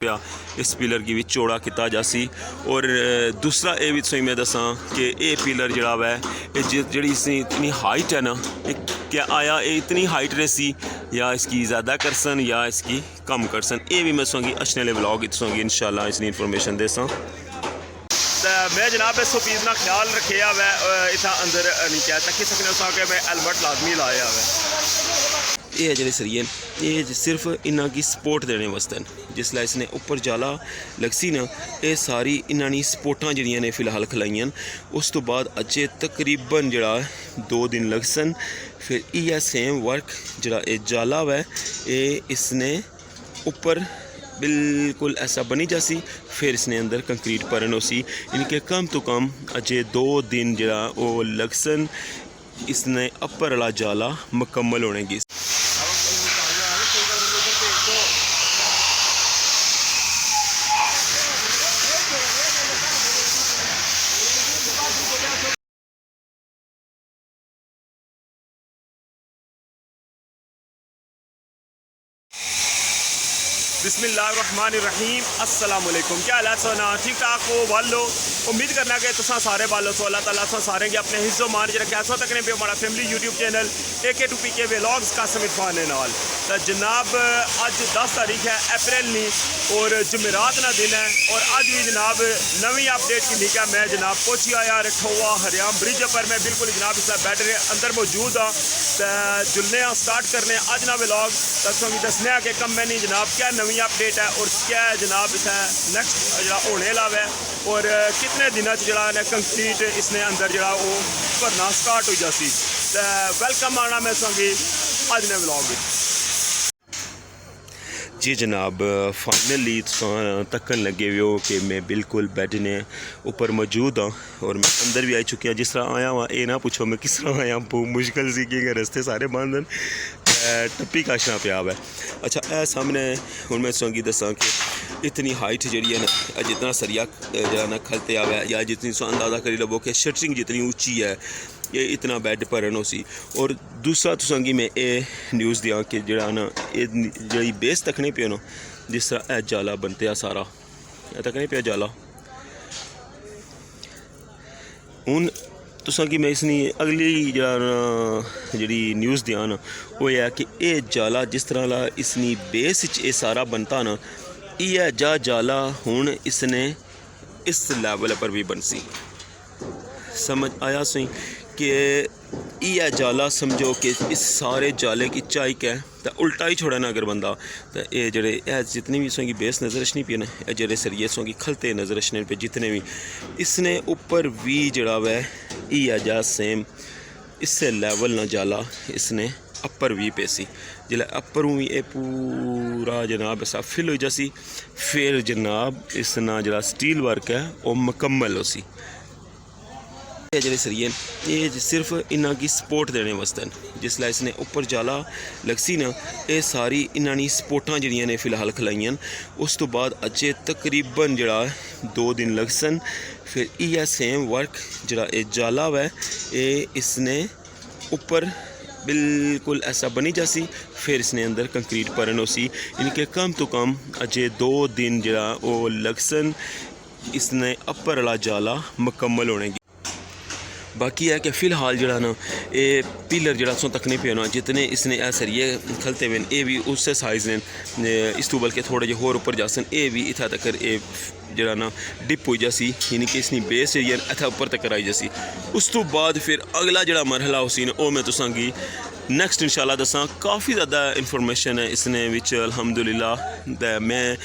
ਪਿਆ इस पिलर की भी चौड़ा किया जासी। और दूसरा ये भी तुसें मैं दसा कि ये पिलर जड़ा वै जी इतनी हाइट है ना, क्या आया ये इतनी हाइट रही या इसकी ज़्यादा करसन या इसकी कम करसन, ये भी मैं तुसेंगी अच्छे वाले व्लॉग तुसेंगी इंशाल्लाह इसकी इन्फॉर्मेशन देसां। मैं जनाब इस चीज़ का ख्याल रखे वै इतना अंदर नहीं कह तकी सकने उस कि मैं हेलमेट लाजमी लाया वै। ये जो सरिये ये सिर्फ इन्हों की सपोर्ट देने वास्ते जिसलै इसने उपर जाला लगसी ना, ये सारी इन्होंने सपोर्टा जड़ियाँ ने फिलहाल खलाइया। उस तो बाद अजे तकरीबन जड़ा 2 दिन लगसन, फिर इह सेम वर्क जड़ा ये जाला वै ये इसने उपर बिल्कुल ऐसा बनी जासी, फिर इसने अंदर कंक्रीट भरन होसी। इनके कम तो कम अजे 2 दिन जड़ा वो लगसन इसने अपर वाला जाला मुकम्मल होने की। बिस्मिल्लाहिर्रहमानिर्रहीम, अस्सलाम वालेकुम। क्या हालात सोना ठीक ठाक हो वालो? उम्मीद करना कि तुसा सारे वालो सो अल्लाह ताला सारे के अपने हिस्सों मान च रखे। सो तकने पे हमारा family YouTube channel AK2PK vlogs का समित नाल तो जनाब अज 10 तारीख है अप्रैल नी और जुमेरात ना दिन है। और अज भी जनाब नवी अपडेट की लिखा मैं जनाब पहुँची आया रठोआ हरियाम ब्रिज पर। मैं बिल्कुल जनाब इस बैटरी अंदर मौजूद हाँ तो जुलने स्टार्ट करने अज ना व्लॉग तक दसने कि कम मैंने जनाब क्या नवी अपडेट है और क्या जनाब इतना नैक्सट जो होने वाला है और कितने दिनों जरा कंक्रीट इसने अंदर जरा वो भरना स्टार्ट हो जासी। तो वेलकम आना मैं संगी अज ने व्लॉग जी जनाब। फाइनली तकन लगे हुए हो कि मैं बिल्कुल बैड ने ऊपर मौजूद हाँ और मैं अंदर भी आ चुकी हाँ। जिस तरह आया वहाँ ये ना पूछो मैं किस तरह आया, बहुत मुश्किल सी कि रस्ते सारे बंद टप्पी काशना पिया है। अच्छा ए सामने हूँ मैं तुसेंगी दसा कि इतनी हाइट जी है ना, जितना सरिया जरा ना खलते आवा है या जितनी अंदाज़ा करी लवो कि शटरिंग जितनी ऊँची है ये इतना बैड भरन हो सी। और दूसरा तुसेंगी मैं ये न्यूज़ दिया कि जरा ना ये जी बेस तकने पे ना जिस तरह ए जाला बनते आ सारा तकने पे जाला हूँ तुसेंगी मैं इसनी अगली जी न्यूज़ दिया ना वो है कि ये जाला जिस तरह ला इसनी बेस ये सारा बनता ना यह जाला हूँ इसने इस लैवल पर भी बन सी। समझ आया सही कि यह जाला समझो कि इस सारे जाले की चाई क्या तो उल्टा ही छोड़ा ना अगर बंदा तो ये जड़े जितनी भी सोंगी बेस नज़र रचनी पी ना जड़े सरिये सोंगी खलते नज़र रचने पे जितने भी इसने ऊपर भी जड़ा वै यह जा सेम इससे लेवल ना जाला इसने अपर भी पेसी जिला अपर भी ये पूरा जनाब ऐसा फिल हो जासी। फिर जनाब इस ना जरा स्टील वर्क है वो मुकम्मल हो सी। ये जो सरिये ये सिर्फ इन्हों की सपोर्ट देने वास्ते जिसलै इसने उपर जाला लगसी ना ये सारी इन्होंने सपोर्टा जड़ियाँ ने फिलहाल खलाइया। उस तो बाद अजे तकरीबन जड़ा 2 दिन लगसन, फिर इह सेम वर्क जड़ा ये जाला वै ये इसने उपर बिल्कुल ऐसा बनी जासी, फिर इसने अंदर कंक्रीट भरन हो सी। इनके कम तो कम अजे 2 दिन जड़ा वो लगसन इसने अपर वाला जाला मुकम्मल होने की। बाकी है कि फ़िलहाल जड़ा ना ये पिलर जड़ा सो तकने पे ना जितने इसने ए सरिये खलते हुए ये भी उस साइज़ ने इस तो बल्कि थोड़े जे होर ऊपर जासन ये भी इतना तक ये जड़ा ना डिप हो जासी यानी कि इसनी बेस है इतना ऊपर तक आई जासी। उस तो बाद फिर अगला जड़ा मरहला उसी ने वो मैं तुसांगी नैक्सट इंशाल्लाह दसा। काफ़ी ज़्यादा इन्फॉर्मेशन है इसने विच अल्हम्दुलिल्लाह मैं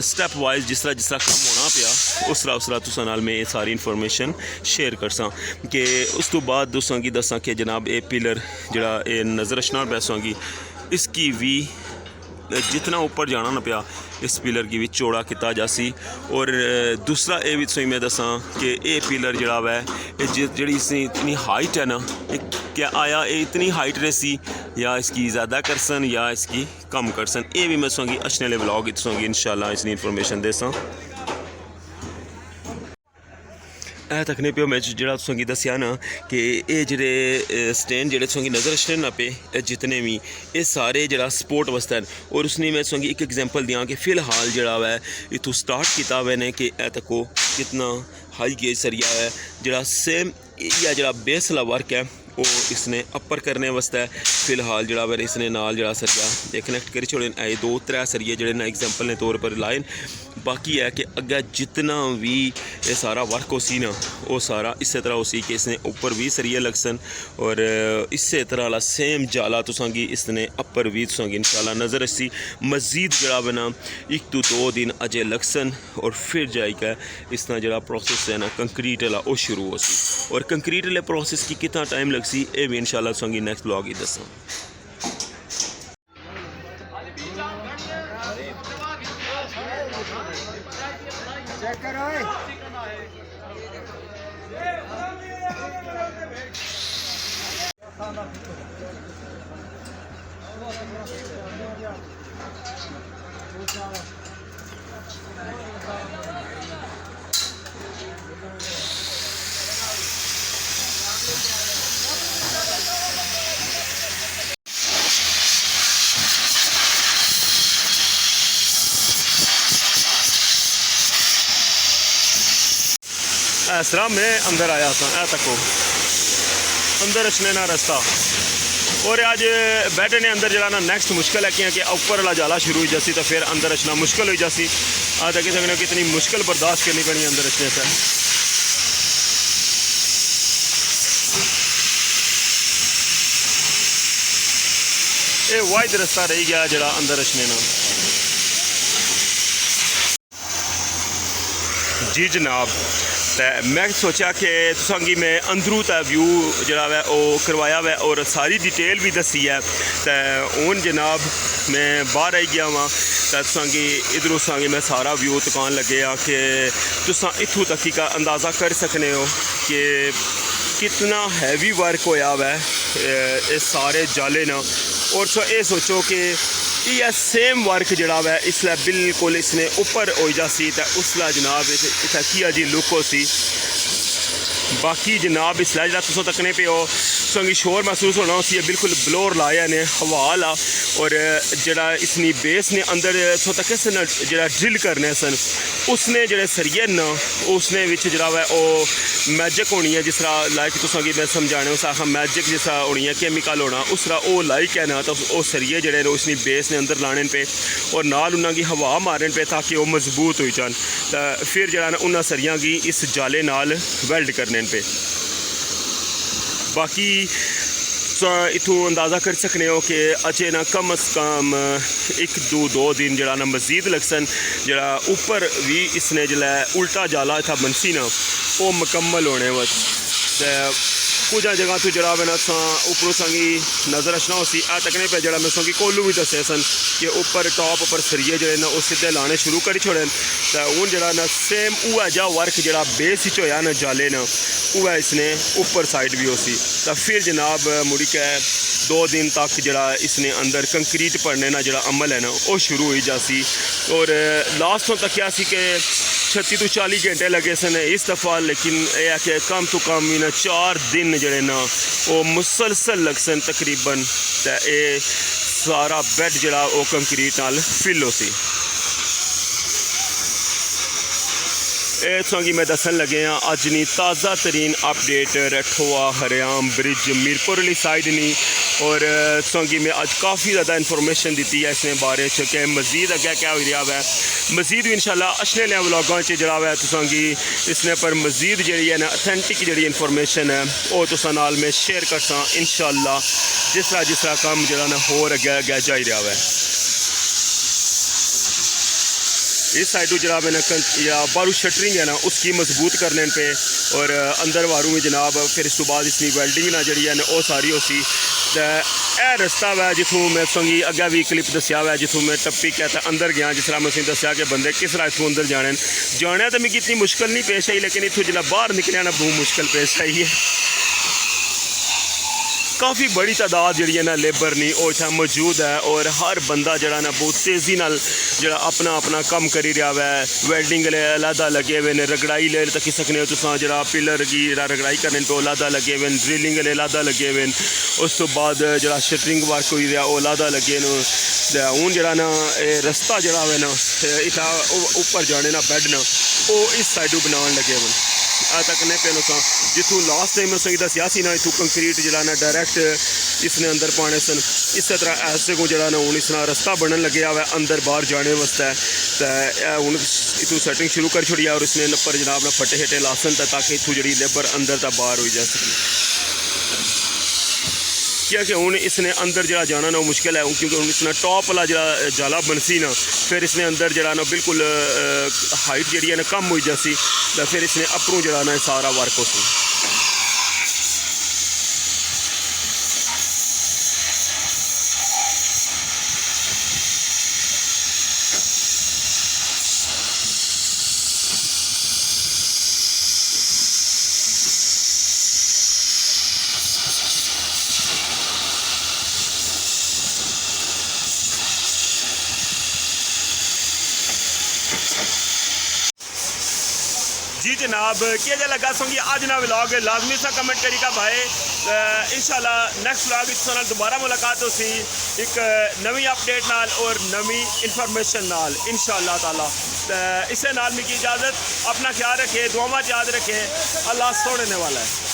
स्टैप वाइज जिस तरह कम होना पिया उस तरह तुसा नाल मैं सारी इन्फॉर्मेशन शेयर करसा कि उस तो बाद तुसांगी दसा कि जनाब ये पिलर जड़ा ये नज़र रचना पैसांगी इसकी भी जितना ऊपर जाना ना पिया इस पिलर की भी चौड़ा किया जासी। और दूसरा ये भी तुसें मैं दसा कि ये पिलर जड़ा वै जी इतनी हाइट है ना, क्या आया ये इतनी हाइट रही या इसकी ज़्यादा करसन या इसकी कम करसन, ये भी मैं तुसेंगी अच्छे वाले व्लॉग तुसेंगी इंशाल्लाह इसकी इन्फॉर्मेशन देसां। ਇਹ तकने पे मैं जो तुसेंगी दस्सिया ना कि ये जेह्ड़े स्टैंड जेह्ड़े तुसेंगी नज़र अच्छे ना पे जितने भी ये सारे जेह्ड़ा स्पोर्ट वास्ते और उसने मैं तुसेंगी एक एग्जांपल दियां कि फ़िलहाल जेह्ड़ा है इत्थों स्टार्ट किया हुआ ने कि ए तको कितना हाई गेज सरिया है जेह्ड़ा सेम या जेह्ड़ा बेस वाला वर्क है वो इसने अपर करने वास्ते फिलहाल जरा वे इसने नाल जरा सरिया ये कनैक्ट करी छोड़े आए 2-3 सरिये जड़े ना एग्जाम्पल ने तौर पर लाए। बाकी है कि अग्गे जितना भी ये सारा वर्क हो सी ना वो सारा इस तरह हो सी कि इसने ऊपर भी सरिये लग सन और इस तरह वाला सेम जाला तुसांगी इसने अपर भी तुसांगी इंशाल्लाह नज़र अच्छी मज़ीद जरा बना 1-2 दिन अजे लग सन और फिर जाएगा इस तरह जरा प्रोसेस है ना कंक्रीट वाला वो शुरू हो सी और कंक्रीट वाले प्रोसेस की कितना टाइम लग सी ये भी इंशाल्लाह तुसांगी नेक्स्ट व्लॉग ही दसा। चेक करो इस तरह मैं अंदर आया था ए तको अंदर रचने ना रास्ता और अज बैठे ने अंदर जरा ना नेक्स्ट मुश्किल है कि ऊपर वाला जाला शुरू हो जासी तो फिर अंदर रचना मुश्किल हो जासी। आज देख सकते हो कितनी मुश्किल बर्दाश्त करनी पड़ी अंदर रचने से। ये वाइड रास्ता रही गया जरा अंदर रचने ना। जी जनाब मैं सोचा कि तुसांगी मैं अंदरू ता व्यू जरा है वो करवाया हुआ और सारी डिटेल भी दसी है तो हूँ जनाब मैं बाहर आई गया वहाँ तो तुसांगी इधरों तुसांगी मैं सारा व्यू तकान लगे कि तुसा इत्थों तक का अंदाज़ा कर सकने हो कि कितना हैवी वर्क होया हुआ है ये सारे जाले ना और ये सोचो कि यह सेम वर्क जड़ा है इसलिए बिल्कुल इसने ऊपर हो जासी तो उसला जनाब इतना किया जी लुक हो सी। बाकी जनाब इसलिए जरा तुसों तकने पे हो तुसेंगी शोर महसूस होना उसी बिल्कुल ब्लोर लाया ने हवा ला और जड़ा इसनी बेस ने अंदर तुसों तक सन जड़ा ड्रिल करने सन उसने जड़े सरिये न उसने विच जड़ा है वो मैजिक होनी है जिस तरह लाइक तुसेंगी मैं समझाने उस आखा मैजिक जिस तरह होनी है केमिकल होना उस तरह वो लाइक है ना तो वो सरिये जड़े उसनी बेस ने अंदर लाने पे और नाल उन्होंने हवा मारने पे ताकि वो मजबूत हो जान तो फिर जरा उन्होंने सरिया की इस जाले नाल वेल्ड करने पे। बाकी इतों अंदाज़ा कर सकने हो कि अजे ना कम अज़ कम 1-2 दिन जरा ना मज़ीद लग सन जरा ऊपर भी इसने जला उल्टा जाला था बनसी ना वो मुकम्मल होने वक्त कुछ जगह तो जरा ना ऊपरों संगी नज़र रचना हो सी आ तकने पे जरा मैं संगी कोलू भी दसे सन कि ऊपर टॉप ऊपर सरिये जड़े ना वो सीधे लाने शुरू करी छोड़े तो हूँ जरा ना सेम उआ जा वर्क जरा बेस ही होया ना जाले ना वह इसने ऊपर साइड भी हो सी तो फिर जनाब मुड़ी के 2 दिन तक जरा इसने अंदर कंक्रीट पड़ने ना जरा अमल है ना वो शुरू हो जासी और लास्ट तक क्या सी कि 36 to 40 घंटे लगे सन इस दफ़ा लेकिन यह है कि कम तो कम ना 4 दिन जड़े ना वो मुसलसल लग सन तकरीबन तो ये सारा बैड जरा वो कंक्रीट नाल फिल हो सी। मैं दसन लगे हाँ अज नी ताज़ा तरीन अपडेट रठोआ हरियाम ब्रिज मीरपुर वाली साइड नहीं और संगी में अज काफ़ी ज़्यादा इन्फॉर्मेशन दी है इसने बारे कि मज़ीद अगे क्या हो रहा है मज़ीद भी इंशाल्लाह अच्छे लिया व्लॉगों जरा है तुसांगी इसने पर मज़ीद जी है ना अथेंटिक जी इन्फॉर्मेशन है वो तुसा नाल मैं शेयर करसा इंशाल्लाह जिस तरह काम जरा ना होर अगे अगे जा रहा है। इस साइड जनाब है ना या बारू शटरिंग है ना उसकी मजबूत करने पे और अंदर वारू में जनाब फिर इस बाद इसकी वेल्डिंग ना जी है ना वो सारी हो सी यह रस्ता वै जितों मैं संगी अगे भी क्लिप दसिया हुआ जितों मैं टप्पी कहता अंदर गया जिस तरह मैं उसे दसिया कि बंदे किस तरह इतों अंदर जाने तो मिगी इतनी मुश्किल नहीं पेश आई लेकिन इतों जो बाहर निकलिया ना बहुत मुश्किल पेश आई है। काफ़ी बड़ी तादाद जी है ना लेबर नहीं वो इतना मौजूद है और हर बंदा जरा ना बहुत तेज़ी नाल जरा अपना अपना कम करी रहा है। वैल्डिंग अलहदा लगे हुए हैं, रगड़ाई ले तकी सकने हो तुम जरा पिलर की रगड़ाई करने पे अलहदा लगे हुए हैं, ड्रिलिंग अलहदा लगे हुए हैं, उस तो बाद जरा शटरिंग वर्क हो रहा वो अलहदा लगे न। हूँ जरा ना रस्ता जरा है ना इतना ऊपर जाने ना बैड ना वो इस साइडू बनाने लगे हुए आ तक नहीं पे जितों लास्ट टाइम मैं दसिया ना इतों कंक्रीट जरा ना डायरैक्ट इसने अंदर पाने सन इस तरह ऐसे को जरा ना हूँ इसना रस्ता बनन लगे हुआ अंदर बाहर जाने वास्ते। तो हूँ इतों सैटिंग शुरू कर छोड़ी और इसने नपर जनाब ना फटे हेटे लासन ताकि इतों जी लेबर अंदर तो बाहर हो जा सके। क्या कि हूँ इसने अंदर जरा जाना ना मुश्किल है क्योंकि हूँ इसने टॉप वाला जरा जाला बनसी ना फिर इसने अंदर जरा ना बिल्कुल हाइट जी ना कम हो जासी तो फिर इसने अपरों जरा ना सारा वर्क हो सी। जी जनाब क्या लगा सोंगी आज ना व्लॉग लाजमी सा कमेंट करेगा भाई। इंशाल्लाह नेक्स्ट व्लॉग इस दोबारा मुलाकात हो सी एक नवी अपडेट नाल और नवी इन्फॉर्मेशन नाल इंशाल्लाह ताला। इसे नाल मिकी इजाज़त अपना ख्याल रखे दुआवां याद रखे अल्लाह सोने वाला है।